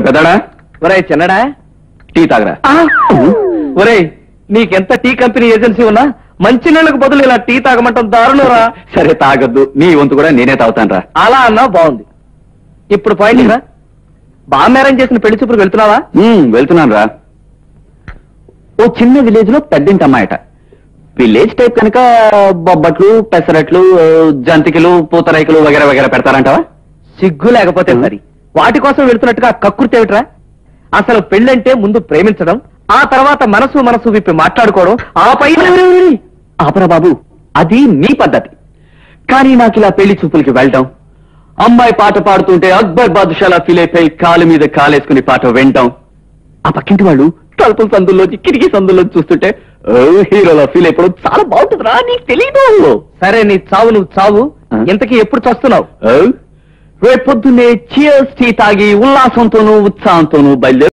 పెద్దడా ఒరే చిన్నడా టీ తాగరా. ఒరే నీకెంత టీ కంపెనీ ఏజెన్సీ ఉన్నా మంచినీళ్ళకు బదులు ఇలా టీ తాగమంటాం దారుణరా. సరే తాగొద్దు, నీ వంతు కూడా నేనే తాగుతాను రా. అలా అన్నా బాగుంది. ఇప్పుడు పాయింట్ రా, బాగా అరేంజ్ చేసిన పెళ్లి చూపులకు వెళ్తున్నావా? వెళ్తున్నాను రా. ఓ చిన్న విలేజ్ లో పెద్దింటి అమ్మాయట. విలేజ్ టైప్ కనుక బొబ్బట్లు, పెసరట్లు, జంతికలు, పూతరేకులు వగేరా వగేరా పెడతారంటావా? సిగ్గు లేకపోతే మరి వాటి కోసం వెళ్తున్నట్టుగా కక్కుర్తి ఏమిట్రా? అసలు పెళ్ళంటే ముందు ప్రేమించడం, ఆ తర్వాత మనసు విప్పి మాట్లాడుకోవడం, ఆ పైన ఆపరా బాబు, అది నీ పద్ధతి. కానీ నాకు ఇలా పెళ్లి చూపులకి వెళ్ళడం, అమ్మాయి పాట పాడుతుంటే అక్బర్ బాదుషాలా ఫీల్ అయిపోయి కాలు మీద కాలేసుకుని పాట వినడం, ఆ పక్కింటి వాళ్ళు తలుపుల సందుల్లోంచి కిటికీ సందుల్లోంచి చూస్తుంటే హీరోలా ఫీల్ అయిపోవడం చాలా బాగుంటుందిరా. నీకు తెలీదు. సరే నీ చావు నువ్వు చావు. ఇంతకీ ఎప్పుడు చస్తున్నావు? రేపొద్దునే చీర్స్ టీ తాగి ఉల్లాసంతోనూ ఉత్సాహంతోనూ బయలుదేరి